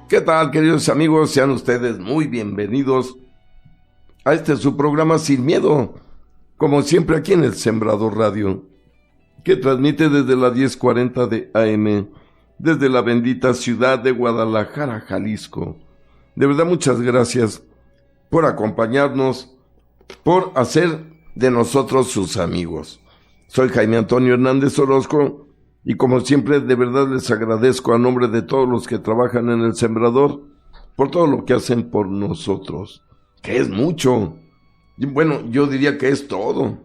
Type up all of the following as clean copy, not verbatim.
¿Qué tal, queridos amigos? Sean ustedes muy bienvenidos a su programa Sin Miedo, como siempre aquí en el Sembrador Radio, que transmite desde las 10:40 de AM, desde la bendita ciudad de Guadalajara, Jalisco. De verdad, muchas gracias por acompañarnos, por hacer de nosotros sus amigos. Soy Jaime Antonio Hernández Orozco, y como siempre, de verdad les agradezco a nombre de todos los que trabajan en el Sembrador, por todo lo que hacen por nosotros, que es mucho. Bueno, yo diría que es todo.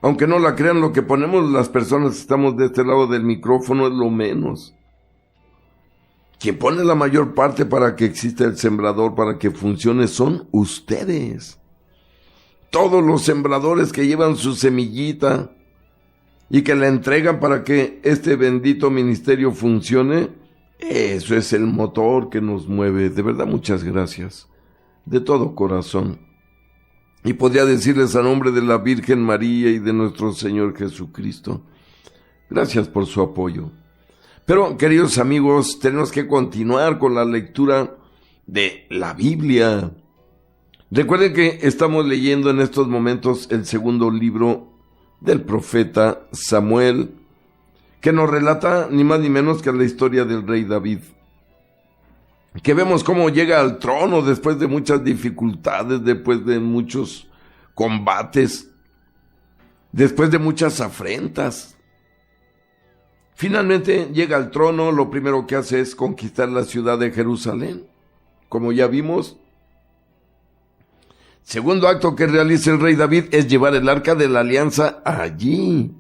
Aunque no la crean, lo que ponemos las personas que estamos de este lado del micrófono es lo menos. Quien pone la mayor parte para que exista el Sembrador, para que funcione, son ustedes. Todos los sembradores que llevan su semillita y que la entregan para que este bendito ministerio funcione, eso es el motor que nos mueve. De verdad, muchas gracias, de todo corazón. Y podría decirles a nombre de la Virgen María y de nuestro Señor Jesucristo, gracias por su apoyo. Pero, queridos amigos, tenemos que continuar con la lectura de la Biblia. Recuerden que estamos leyendo en estos momentos el segundo libro del profeta Samuel, que nos relata ni más ni menos que la historia del rey David, que vemos cómo llega al trono después de muchas dificultades, después de muchos combates, después de muchas afrentas. Finalmente llega al trono, lo primero que hace es conquistar la ciudad de Jerusalén, como ya vimos. Segundo acto que realiza el rey David es llevar el arca de la alianza allí,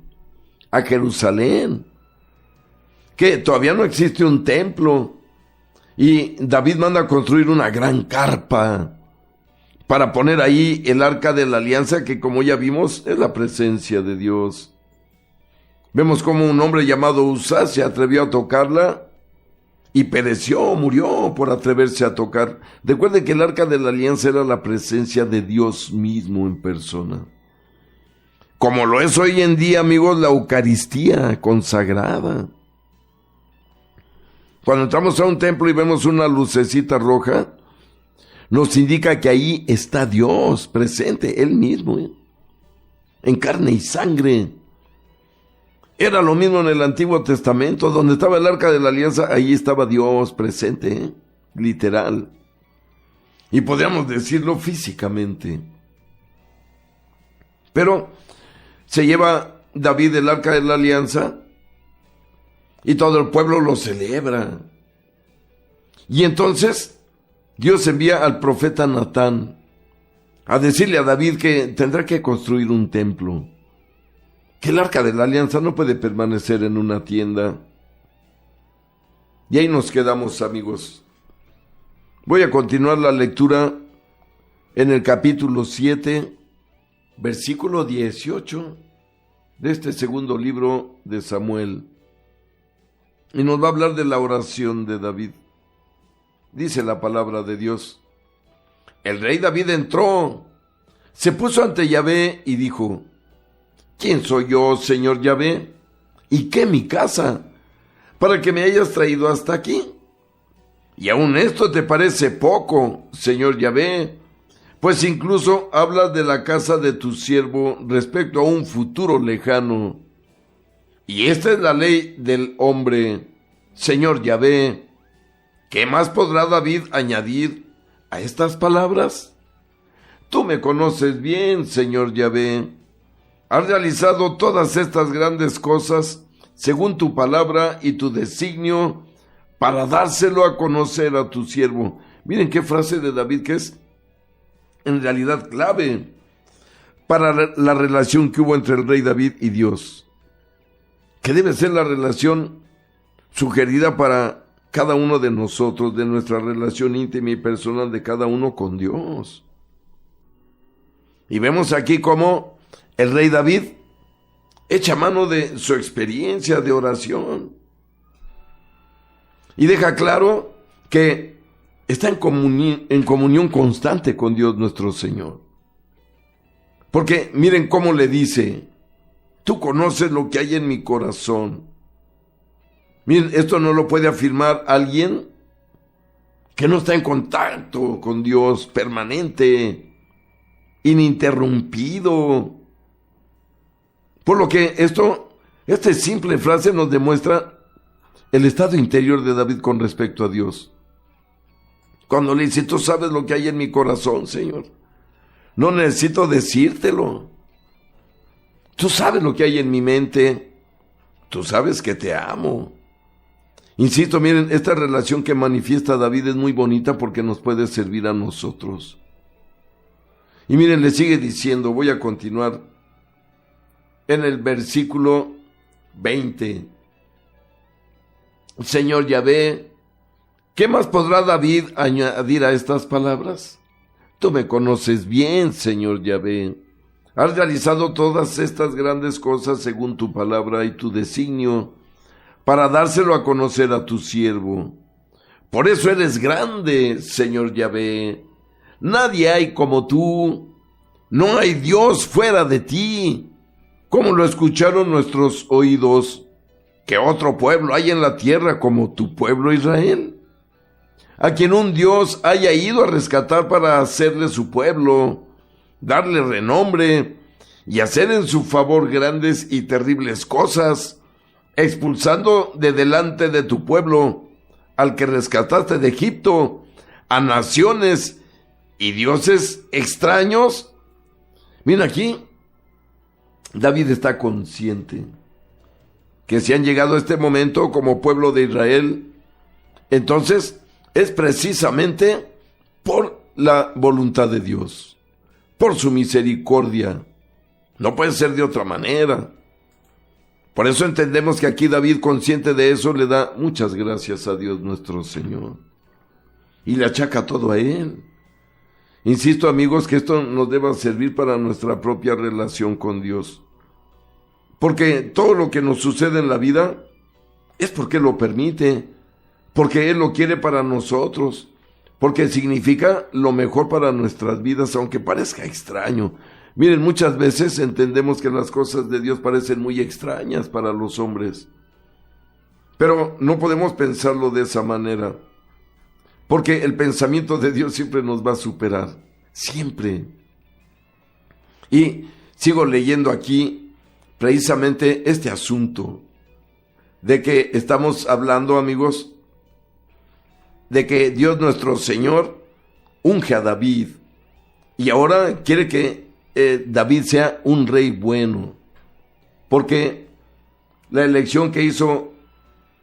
a Jerusalén, que todavía no existe un templo, y David manda a construir una gran carpa para poner ahí el arca de la alianza, que como ya vimos es la presencia de Dios. Vemos cómo un hombre llamado Usa se atrevió a tocarla y pereció, murió por atreverse a tocar. Recuerden que el arca de la alianza era la presencia de Dios mismo en persona. Como lo es hoy en día, amigos, la Eucaristía consagrada. Cuando entramos a un templo y vemos una lucecita roja, nos indica que ahí está Dios presente, Él mismo, en carne y sangre. Era lo mismo en el Antiguo Testamento, donde estaba el arca de la alianza, ahí estaba Dios presente, literal. Y podríamos decirlo físicamente. Pero se lleva David el arca de la alianza y todo el pueblo lo celebra. Y entonces Dios envía al profeta Natán a decirle a David que tendrá que construir un templo, que el arca de la alianza no puede permanecer en una tienda. Y ahí nos quedamos, amigos. Voy a continuar la lectura en el capítulo 7, versículo 18 de este segundo libro de Samuel. Y nos va a hablar de la oración de David. Dice la palabra de Dios: el rey David entró, se puso ante Yahvé y dijo: ¿quién soy yo, Señor Yahvé? ¿Y qué mi casa, para que me hayas traído hasta aquí? Y aún esto te parece poco, Señor Yahvé, pues incluso hablas de la casa de tu siervo respecto a un futuro lejano. Y esta es la ley del hombre, Señor Yahvé. ¿Qué más podrá David añadir a estas palabras? Tú me conoces bien, Señor Yahvé. Has realizado todas estas grandes cosas según tu palabra y tu designio para dárselo a conocer a tu siervo. Miren qué frase de David que es en realidad clave para la relación que hubo entre el rey David y Dios, que debe ser la relación sugerida para cada uno de nosotros, de nuestra relación íntima y personal de cada uno con Dios. Y vemos aquí cómo el rey David echa mano de su experiencia de oración y deja claro que está en comunión constante con Dios nuestro Señor. Porque miren cómo le dice: tú conoces lo que hay en mi corazón. Miren, esto no lo puede afirmar alguien que no está en contacto con Dios permanente, ininterrumpido. Por lo que esta simple frase nos demuestra el estado interior de David con respecto a Dios. Cuando le dice, tú sabes lo que hay en mi corazón, Señor. No necesito decírtelo. Tú sabes lo que hay en mi mente. Tú sabes que te amo. Insisto, miren, esta relación que manifiesta David es muy bonita porque nos puede servir a nosotros. Y miren, le sigue diciendo, voy a continuar en el versículo 20. Señor Yahvé, ¿qué más podrá David añadir a estas palabras? Tú me conoces bien, Señor Yahvé. Has realizado todas estas grandes cosas según tu palabra y tu designio, para dárselo a conocer a tu siervo. Por eso eres grande, Señor Yahvé. Nadie hay como tú. No hay Dios fuera de ti. Como lo escucharon nuestros oídos, que otro pueblo hay en la tierra como tu pueblo Israel, a quien un Dios haya ido a rescatar para hacerle su pueblo, darle renombre y hacer en su favor grandes y terribles cosas, expulsando de delante de tu pueblo al que rescataste de Egipto, a naciones y dioses extraños. Mira aquí, David está consciente que si han llegado a este momento como pueblo de Israel, entonces es precisamente por la voluntad de Dios, por su misericordia. No puede ser de otra manera. Por eso entendemos que aquí David, consciente de eso, le da muchas gracias a Dios nuestro Señor. Y le achaca todo a Él. Insisto, amigos, que esto nos deba servir para nuestra propia relación con Dios. Porque todo lo que nos sucede en la vida es porque Él lo permite, porque Él lo quiere para nosotros, porque significa lo mejor para nuestras vidas, aunque parezca extraño. Miren, muchas veces entendemos que las cosas de Dios parecen muy extrañas para los hombres, pero no podemos pensarlo de esa manera, porque el pensamiento de Dios siempre nos va a superar, siempre. Y sigo leyendo aquí precisamente este asunto de que estamos hablando, amigos, de que Dios nuestro Señor unge a David y ahora quiere que David sea un rey bueno, porque la elección que hizo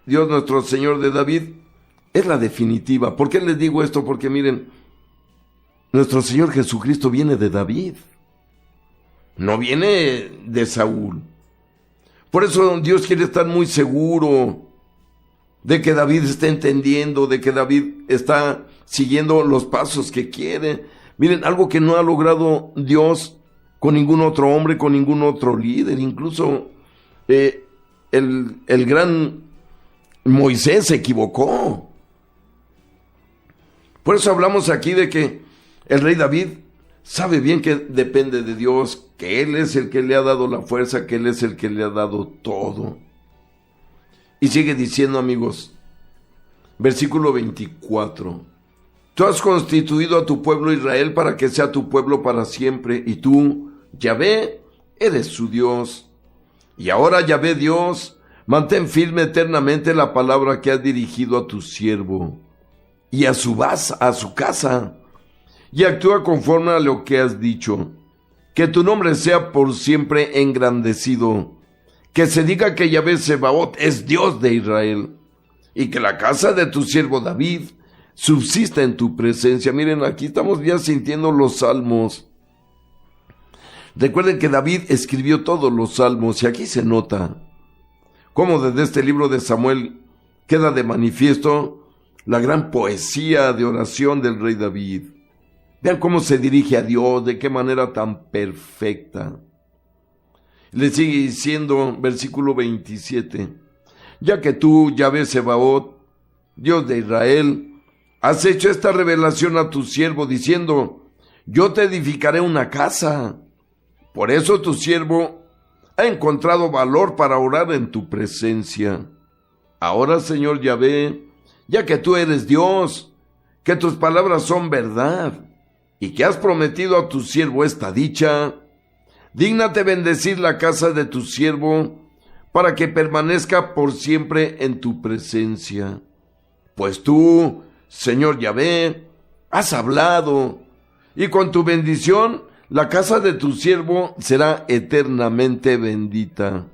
Dios nuestro Señor de David es la definitiva. ¿Por qué les digo esto? Porque miren, nuestro Señor Jesucristo viene de David, no viene de Saúl. Por eso Dios quiere estar muy seguro de que David está entendiendo, de que David está siguiendo los pasos que quiere. Miren, algo que no ha logrado Dios con ningún otro hombre, con ningún otro líder. Incluso el gran Moisés se equivocó. Por eso hablamos aquí de que el rey David sabe bien que depende de Dios, que Él es el que le ha dado la fuerza, que Él es el que le ha dado todo. Y sigue diciendo, amigos, versículo 24. Tú has constituido a tu pueblo Israel para que sea tu pueblo para siempre, y tú, Yahvé, eres su Dios. Y ahora, Yahvé Dios, mantén firme eternamente la palabra que has dirigido a tu siervo y a su casa, y actúa conforme a lo que has dicho. Que tu nombre sea por siempre engrandecido, que se diga que Yahvé Sebaot es Dios de Israel, y que la casa de tu siervo David subsista en tu presencia. Miren, aquí estamos ya sintiendo los salmos. Recuerden que David escribió todos los salmos, y aquí se nota cómo desde este libro de Samuel queda de manifiesto la gran poesía de oración del rey David. Vean cómo se dirige a Dios, de qué manera tan perfecta. Le sigue diciendo, versículo 27, ya que tú, Yahvé Sebaot, Dios de Israel, has hecho esta revelación a tu siervo, diciendo, yo te edificaré una casa. Por eso tu siervo ha encontrado valor para orar en tu presencia. Ahora, Señor Yahvé, ya que tú eres Dios, que tus palabras son verdad y que has prometido a tu siervo esta dicha, dígnate bendecir la casa de tu siervo para que permanezca por siempre en tu presencia. Pues tú, Señor Yahvé, has hablado, y con tu bendición la casa de tu siervo será eternamente bendita.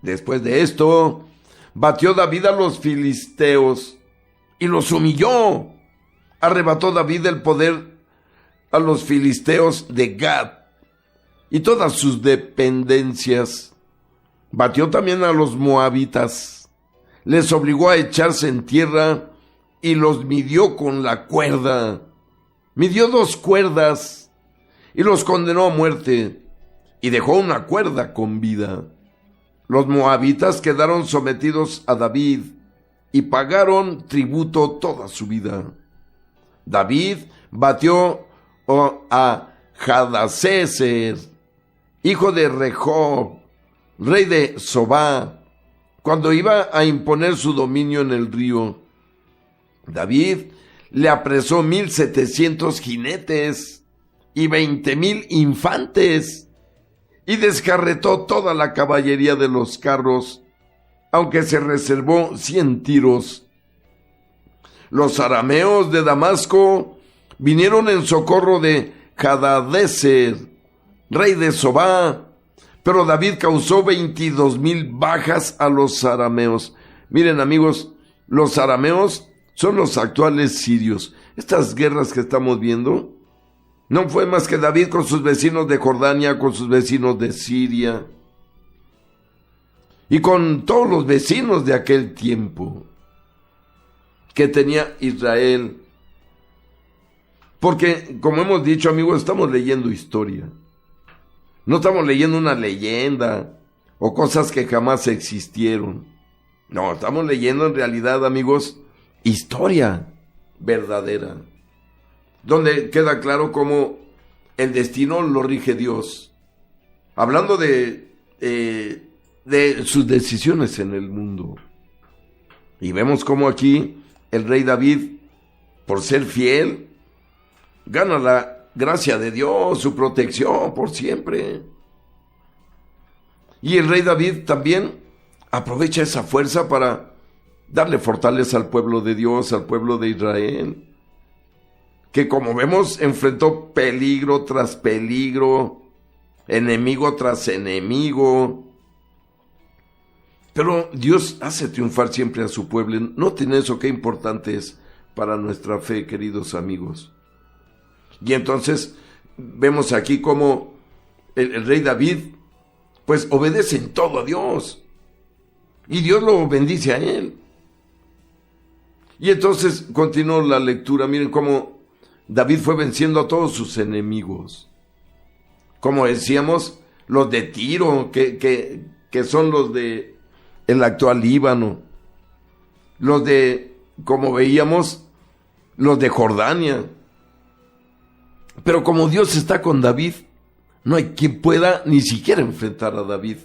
Después de esto, batió David a los filisteos y los humilló. Arrebató David el poder a los filisteos de Gad y todas sus dependencias. Batió también a los moabitas, les obligó a echarse en tierra y los midió con la cuerda. Midió 2 cuerdas y los condenó a muerte y dejó una cuerda con vida. Los moabitas quedaron sometidos a David y pagaron tributo toda su vida. David batió a Hadadezer, hijo de Rehob, rey de Sobá, cuando iba a imponer su dominio en el río. David le apresó 1,700 jinetes y 20,000 infantes, y descarretó toda la caballería de los carros, aunque se reservó 100 tiros. Los arameos de Damasco vinieron en socorro de Hadadezer, rey de Sobá, pero David causó 22,000 bajas a los arameos. Miren, amigos, los arameos son los actuales sirios. Estas guerras que estamos viendo no fue más que David con sus vecinos de Jordania, con sus vecinos de Siria y con todos los vecinos de aquel tiempo que tenía Israel. Porque, como hemos dicho, amigos, estamos leyendo historia. No estamos leyendo una leyenda o cosas que jamás existieron. No, estamos leyendo en realidad, amigos, historia verdadera, donde queda claro cómo el destino lo rige Dios. Hablando de sus decisiones en el mundo. Y vemos cómo aquí el rey David, por ser fiel, gana la gracia de Dios, su protección por siempre. Y el rey David también aprovecha esa fuerza para darle fortaleza al pueblo de Dios, al pueblo de Israel, que como vemos enfrentó peligro tras peligro, enemigo tras enemigo. Pero Dios hace triunfar siempre a su pueblo. Noten eso, qué importante es para nuestra fe, queridos amigos. Y entonces vemos aquí cómo el rey David pues obedece en todo a Dios. Y Dios lo bendice a él. Y entonces continuó la lectura. Miren cómo David fue venciendo a todos sus enemigos. Como decíamos, los de Tiro, que son los de el actual Líbano. Los de, como veíamos, los de Jordania. Pero como Dios está con David, no hay quien pueda ni siquiera enfrentar a David.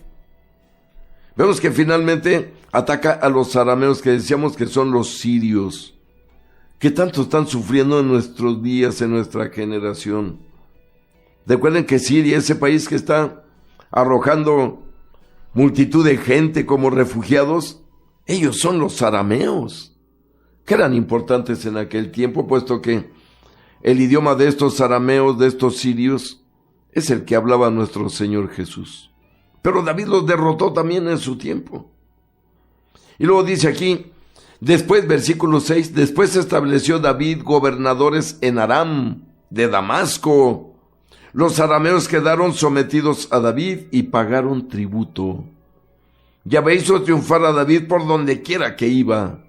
Vemos que finalmente ataca a los arameos, que decíamos que son los sirios, que tanto están sufriendo en nuestros días, en nuestra generación. Recuerden que Siria, ese país que está arrojando multitud de gente como refugiados, ellos son los arameos, que eran importantes en aquel tiempo, puesto que el idioma de estos arameos, de estos sirios, es el que hablaba nuestro Señor Jesús. Pero David los derrotó también en su tiempo. Y luego dice aquí, después, versículo 6, después estableció David gobernadores en Aram, de Damasco. Los arameos quedaron sometidos a David y pagaron tributo. Yahvé hizo triunfar a David por donde quiera que iba.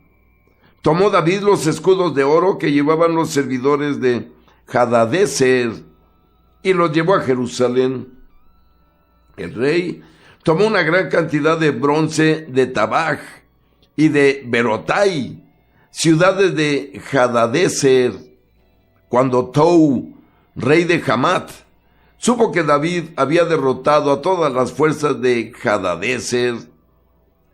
Tomó David los escudos de oro que llevaban los servidores de Hadadezer y los llevó a Jerusalén. El rey tomó una gran cantidad de bronce de Tabaj y de Berotai, ciudades de Hadadezer. Cuando Tou, rey de Hamat, supo que David había derrotado a todas las fuerzas de Hadadezer,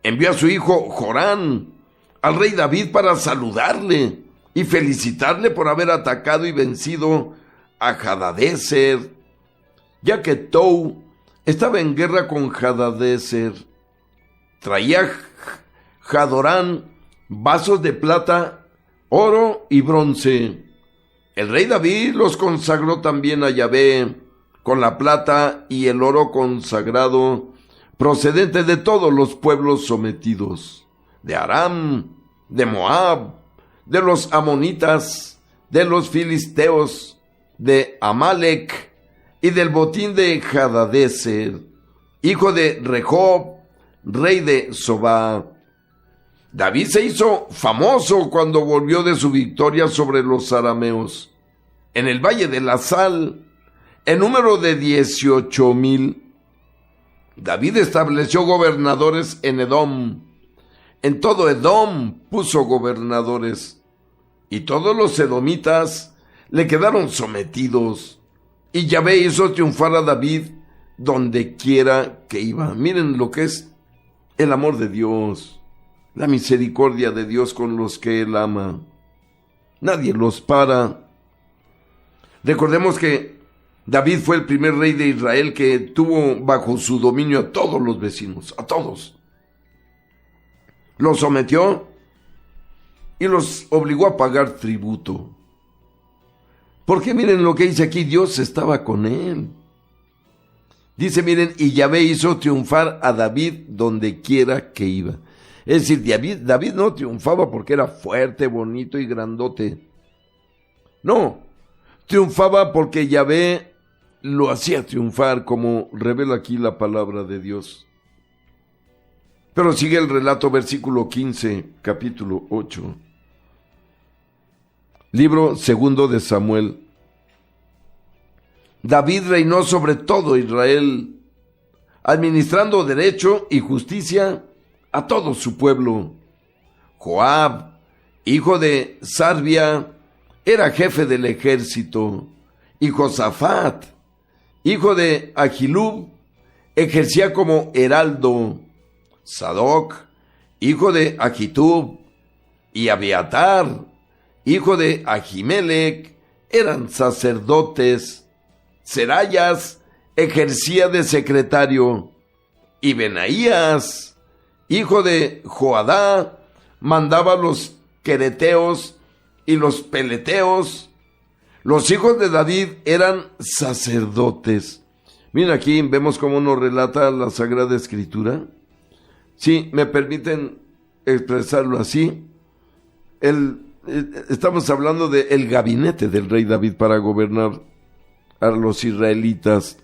envió a su hijo Jorán al rey David para saludarle y felicitarle por haber atacado y vencido a Hadadezer, ya que Tou estaba en guerra con Hadadezer. Traía Hadorán vasos de plata, oro y bronce. El rey David los consagró también a Yahvé con la plata y el oro consagrado procedente de todos los pueblos sometidos, de Aram, de Moab, de los amonitas, de los filisteos, de Amalek y del botín de Hadadezer, hijo de Rehob, rey de Sobá. David se hizo famoso cuando volvió de su victoria sobre los arameos. En el valle de la Sal, en número de 18,000. David estableció gobernadores en Edom. En todo Edom puso gobernadores, y todos los edomitas le quedaron sometidos. Y Yahvé hizo triunfar a David donde quiera que iba. Miren lo que es el amor de Dios, la misericordia de Dios con los que Él ama. Nadie los para. Recordemos que David fue el primer rey de Israel que tuvo bajo su dominio a todos los vecinos, a todos. Los sometió y los obligó a pagar tributo. Porque miren lo que dice aquí, Dios estaba con él. Dice, miren, y Yahvé hizo triunfar a David donde quiera que iba. Es decir, David no triunfaba porque era fuerte, bonito y grandote. No, triunfaba porque Yahvé lo hacía triunfar, como revela aquí la palabra de Dios. Pero sigue el relato, versículo 15, capítulo 8. Libro segundo de Samuel. David reinó sobre todo Israel, administrando derecho y justicia a todo su pueblo. Joab, hijo de Sarbia, era jefe del ejército, y Josafat, hijo de Ahilub, ejercía como heraldo. Sadoc, hijo de Ahitub, y Abiatar, hijo de Ahimelech, eran sacerdotes. Serayas ejercía de secretario, y Benaías, hijo de Joadá, mandaba los quereteos y los peleteos. Los hijos de David eran sacerdotes. Miren, aquí vemos cómo nos relata la Sagrada Escritura. Sí, me permiten expresarlo así. Estamos hablando del gabinete del rey David para gobernar a los israelitas.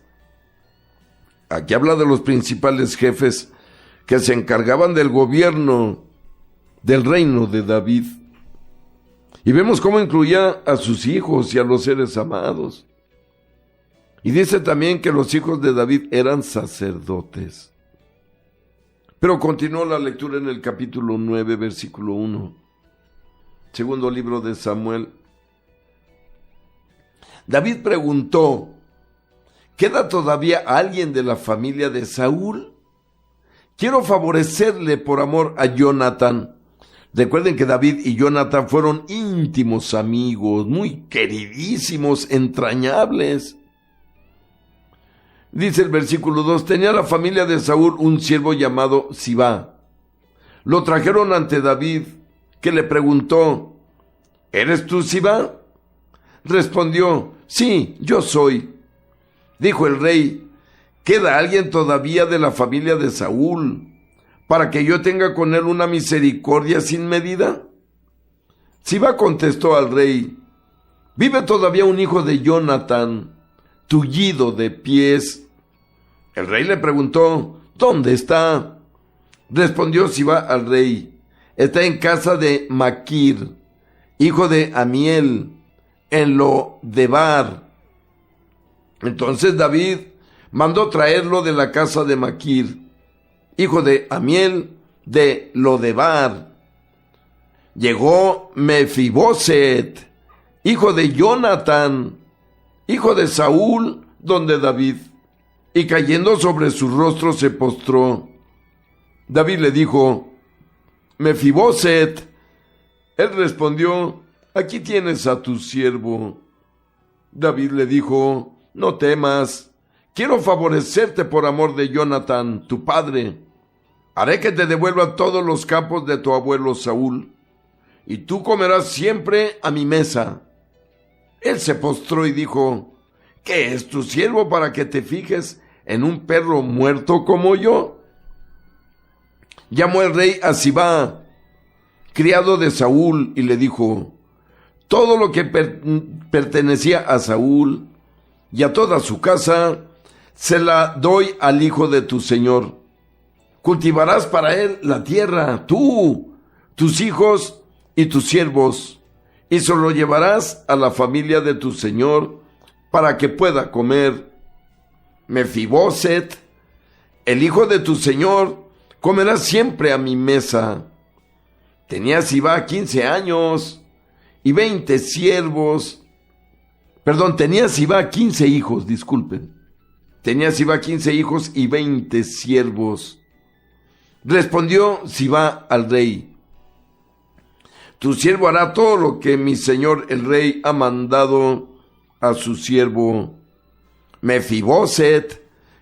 Aquí habla de los principales jefes que se encargaban del gobierno del reino de David. Y vemos cómo incluía a sus hijos y a los seres amados. Y dice también que los hijos de David eran sacerdotes. Pero continuó la lectura en el capítulo 9, versículo 1. Segundo libro de Samuel. David preguntó, ¿queda todavía alguien de la familia de Saúl? Quiero favorecerle por amor a Jonathan. Recuerden que David y Jonathan fueron íntimos amigos, muy queridísimos, entrañables. Dice el versículo 2, tenía la familia de Saúl un siervo llamado Sibá. Lo trajeron ante David, que le preguntó, ¿eres tú Sibá? Respondió, sí, yo soy. Dijo el rey, ¿queda alguien todavía de la familia de Saúl para que yo tenga con él una misericordia sin medida? Sibá contestó al rey, vive todavía un hijo de Jonathan, tullido de pies. El rey le preguntó, ¿dónde está? Respondió Sibá al rey, está en casa de Maquir, hijo de Amiel, en Lo-debar. Entonces David mandó traerlo de la casa de Maquir, hijo de Amiel, de Lo-debar. Llegó Mefiboset, hijo de Jonathan, hijo de Saúl, donde David, y cayendo sobre su rostro se postró. David le dijo, Mefiboset. Él respondió, aquí tienes a tu siervo. David le dijo, no temas, quiero favorecerte por amor de Jonatán, tu padre. Haré que te devuelva todos los campos de tu abuelo Saúl, y tú comerás siempre a mi mesa. Él se postró y dijo, ¿qué es tu siervo para que te fijes en un perro muerto como yo? Llamó el rey a Sibá, criado de Saúl, y le dijo, todo lo que pertenecía a Saúl y a toda su casa, se la doy al hijo de tu señor. Cultivarás para él la tierra, tú, tus hijos y tus siervos, y se lo llevarás a la familia de tu señor para que pueda comer. Mefiboset, el hijo de tu señor, comerá siempre a mi mesa. Tenía Sibá 15 años y 20 siervos. Tenía Sibá 15 hijos, disculpen. Tenía Sibá 15 hijos y 20 siervos. Respondió Sibá al rey, tu siervo hará todo lo que mi señor el rey ha mandado a su siervo. Mefiboset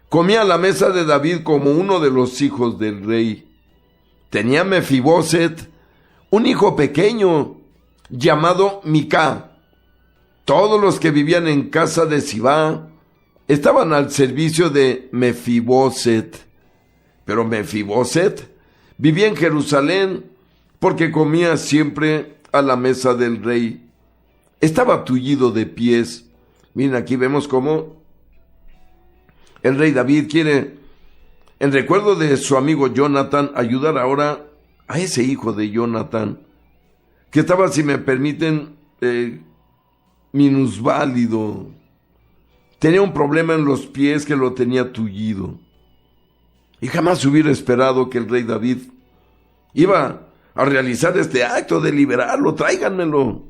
comía a la mesa de David como uno de los hijos del rey. Tenía Mefiboset un hijo pequeño llamado Micá. Todos los que vivían en casa de Sibá estaban al servicio de Mefiboset. Pero Mefiboset vivía en Jerusalén porque comía siempre a la mesa del rey. Estaba tullido de pies. Miren, aquí vemos cómo el rey David quiere, en recuerdo de su amigo Jonatán, ayudar ahora a ese hijo de Jonatán, que estaba, si me permiten, minusválido. Tenía un problema en los pies que lo tenía tullido. Y jamás hubiera esperado que el rey David iba a realizar este acto de liberarlo. Tráiganmelo.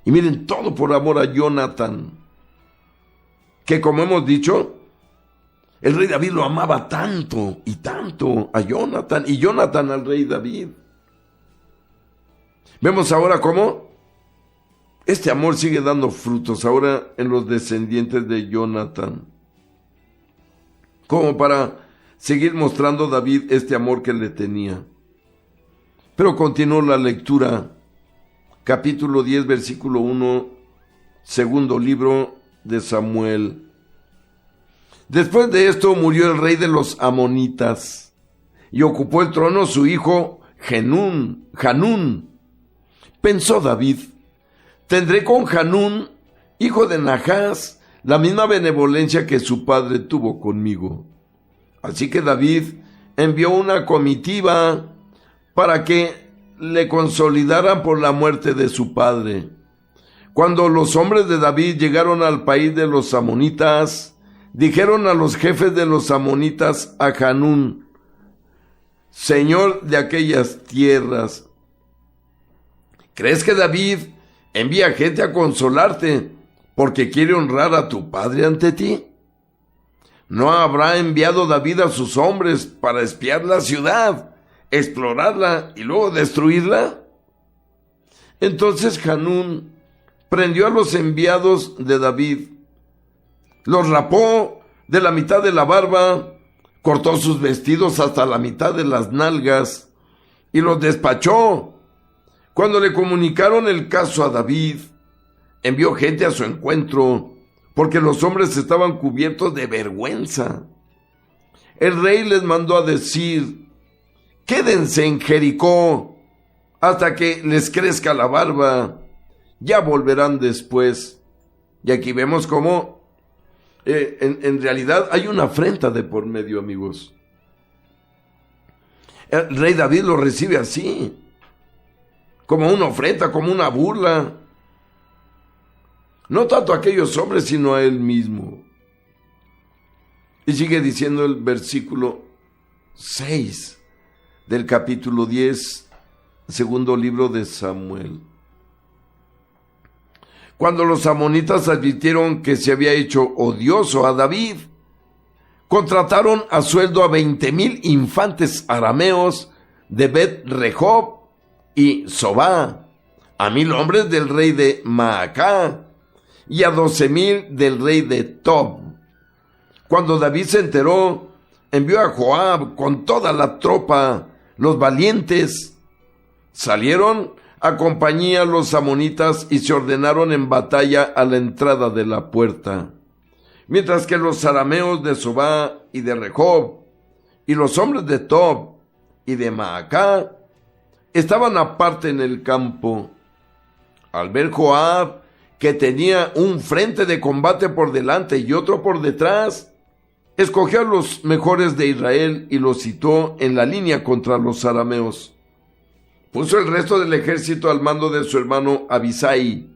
Y miren, todo por amor a Jonatán, que como hemos dicho, el rey David lo amaba tanto y tanto a Jonatán, y Jonatán al rey David. Vemos ahora cómo este amor sigue dando frutos ahora en los descendientes de Jonatán, como para seguir mostrando David este amor que le tenía. Pero continuó la lectura, capítulo 10, versículo 1, segundo libro de Samuel. Después de esto murió el rey de los amonitas, y ocupó el trono su hijo Hanún. Pensó David, tendré con Hanún, hijo de Nahás, la misma benevolencia que su padre tuvo conmigo. Así que David envió una comitiva para que le consolidaran por la muerte de su padre. Cuando los hombres de David llegaron al país de los amonitas, dijeron a los jefes de los amonitas a Hanún, señor de aquellas tierras, ¿crees que David envía gente a consolarte porque quiere honrar a tu padre ante ti? ¿No habrá enviado David a sus hombres para espiar la ciudad, explorarla y luego destruirla? Entonces Hanún prendió a los enviados de David, los rapó de la mitad de la barba, cortó sus vestidos hasta la mitad de las nalgas y los despachó. Cuando le comunicaron el caso a David, envió gente a su encuentro, porque los hombres estaban cubiertos de vergüenza. El rey les mandó a decir, quédense en Jericó hasta que les crezca la barba, ya volverán después. Y aquí vemos cómo en realidad hay una afrenta de por medio, amigos. El rey David lo recibe así, como una ofrenda, como una burla. No tanto a aquellos hombres, sino a él mismo. Y sigue diciendo el versículo 6 del capítulo 10, segundo libro de Samuel. Cuando los amonitas advirtieron que se había hecho odioso a David, contrataron a sueldo a 20,000 infantes arameos de Bet-Rehob y Sobá, a 1000 hombres del rey de Maacá y a 12,000 del rey de Tob. Cuando David se enteró, envió a Joab con toda la tropa, los valientes. Salieron a compañía los amonitas y se ordenaron en batalla a la entrada de la puerta, mientras que los arameos de Sobá y de Rehob y los hombres de Tob y de Maacá estaban aparte en el campo. Al ver Joab que tenía un frente de combate por delante y otro por detrás, escogió a los mejores de Israel y los situó en la línea contra los arameos. Puso el resto del ejército al mando de su hermano Abisai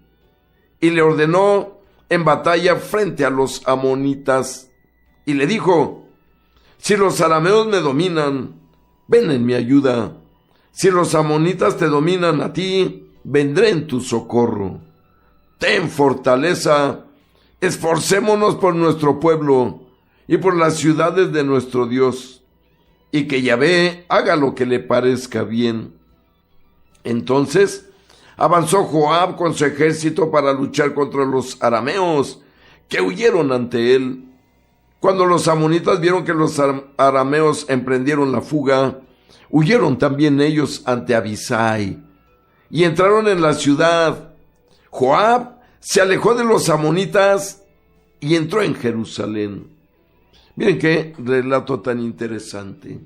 y le ordenó en batalla frente a los amonitas. Y le dijo: si los arameos me dominan, ven en mi ayuda. Si los amonitas te dominan a ti, vendré en tu socorro. Ten fortaleza, esforcémonos por nuestro pueblo y por las ciudades de nuestro Dios, y que Yahvé haga lo que le parezca bien. Entonces avanzó Joab con su ejército para luchar contra los arameos, que huyeron ante él. Cuando los amonitas vieron que los arameos emprendieron la fuga, huyeron también ellos ante Abisai y entraron en la ciudad. Joab se alejó de los amonitas y entró en Jerusalén. Miren qué relato tan interesante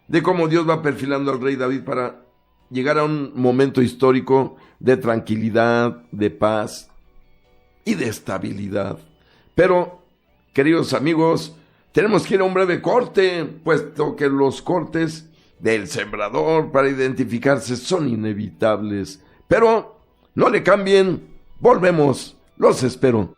de cómo Dios va perfilando al rey David para llegar a un momento histórico de tranquilidad, de paz y de estabilidad. Pero, queridos amigos, tenemos que ir a un breve corte, puesto que los cortes del sembrador para identificarse son inevitables. Pero no le cambien, volvemos, los espero.